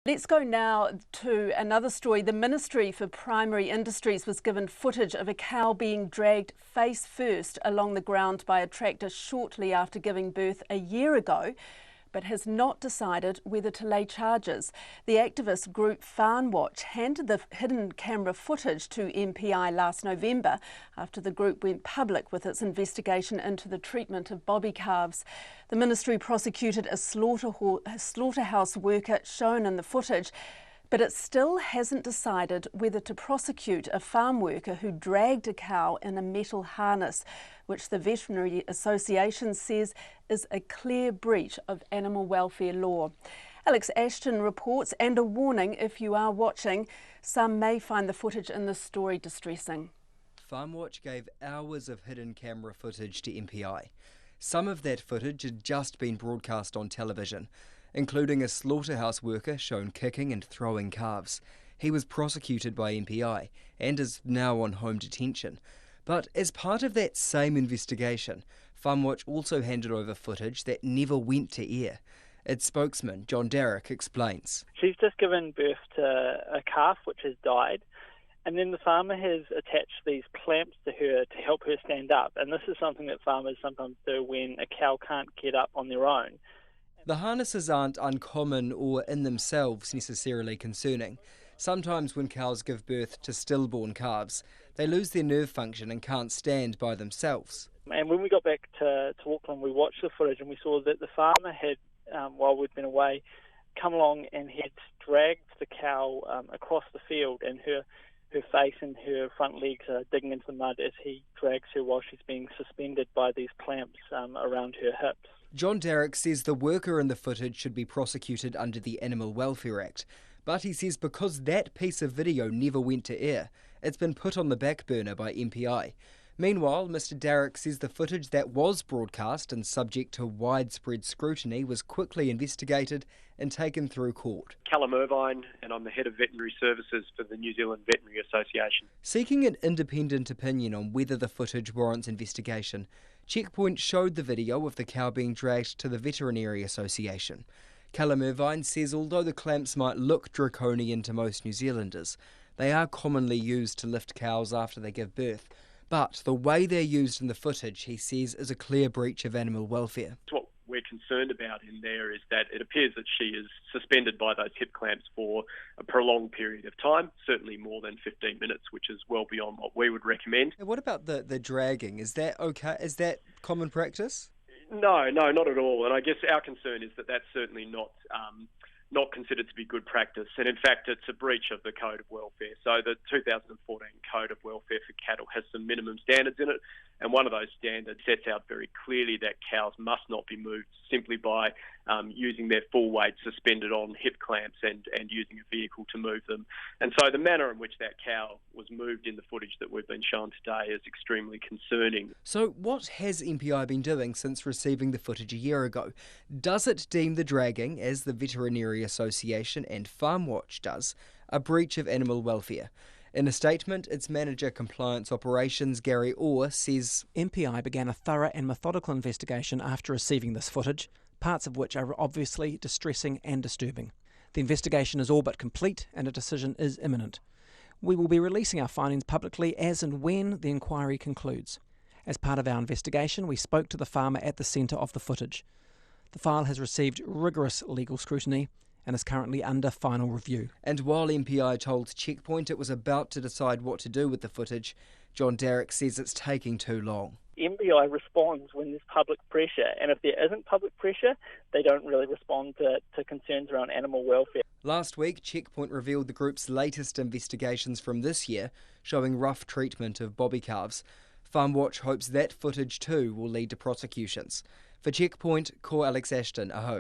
Let's go now to another story. The Ministry for Primary Industries was given footage of a cow being dragged face first along the ground by a tractor shortly after giving birth a year ago, but has not decided whether to lay charges. The activist group Farm Watch handed the hidden camera footage to MPI last November after the group went public with its investigation into the treatment of bobby calves. The ministry prosecuted a slaughterhouse worker shown in the footage, but it still hasn't decided whether to prosecute a farm worker who dragged a cow in a metal harness, which the Veterinary Association says is a clear breach of animal welfare law. Alex Ashton reports, and a warning if you are watching, some may find the footage in this story distressing. Farm Watch gave hours of hidden camera footage to MPI. Some of that footage had just been broadcast on television, including a slaughterhouse worker shown kicking and throwing calves. He was prosecuted by MPI and is now on home detention. But as part of that same investigation, Farm Watch also handed over footage that never went to air. Its spokesman, John Derrick, explains. She's just given birth to a calf which has died, and then the farmer has attached these clamps to her to help her stand up. And this is something that farmers sometimes do when a cow can't get up on their own. The harnesses aren't uncommon or in themselves necessarily concerning. Sometimes when cows give birth to stillborn calves, they lose their nerve function and can't stand by themselves. And when we got back to Auckland, we watched the footage and we saw that the farmer had, while we'd been away, come along and had dragged the cow across the field, and her face and her front legs are digging into the mud as he drags her while she's being suspended by these clamps around her hips. John Derrick says the worker in the footage should be prosecuted under the Animal Welfare Act, but he says because that piece of video never went to air, it's been put on the back burner by MPI. Meanwhile, Mr Derrick says the footage that was broadcast and subject to widespread scrutiny was quickly investigated and taken through court. Callum Irvine, and I'm the head of veterinary services for the New Zealand Veterinary Association. Seeking an independent opinion on whether the footage warrants investigation, Checkpoint showed the video of the cow being dragged to the Veterinary Association. Callum Irvine says although the clamps might look draconian to most New Zealanders, they are commonly used to lift cows after they give birth. But the way they're used in the footage, he says, is a clear breach of animal welfare. What we're concerned about in there is that it appears that she is suspended by those hip clamps for a prolonged period of time, certainly more than 15 minutes, which is well beyond what we would recommend. And what about the dragging? Is that okay? Is that common practice? No, not at all. And I guess our concern is that that's certainly not considered to be good practice. And in fact, it's a breach of the Code of Welfare. So the 2014 Code of Welfare for Cattle has some minimum standards in it. And one of those standards sets out very clearly that cows must not be moved simply by using their full weight suspended on hip clamps and using a vehicle to move them. And so the manner in which that cow was moved in the footage that we've been shown today is extremely concerning. So what has MPI been doing since receiving the footage a year ago? Does it deem the dragging, as the Veterinary Association and Farm Watch does, a breach of animal welfare? In a statement, its Manager Compliance Operations, Gary Orr, says MPI began a thorough and methodical investigation after receiving this footage, parts of which are obviously distressing and disturbing. The investigation is all but complete and a decision is imminent. We will be releasing our findings publicly as and when the inquiry concludes. As part of our investigation, we spoke to the farmer at the centre of the footage. The file has received rigorous legal scrutiny and is currently under final review. And while MPI told Checkpoint it was about to decide what to do with the footage, John Derrick says it's taking too long. MPI responds when there's public pressure, and if there isn't public pressure, they don't really respond to concerns around animal welfare. Last week, Checkpoint revealed the group's latest investigations from this year, showing rough treatment of bobby calves. Farm Watch hopes that footage too will lead to prosecutions. For Checkpoint, Alex Ashton, aho.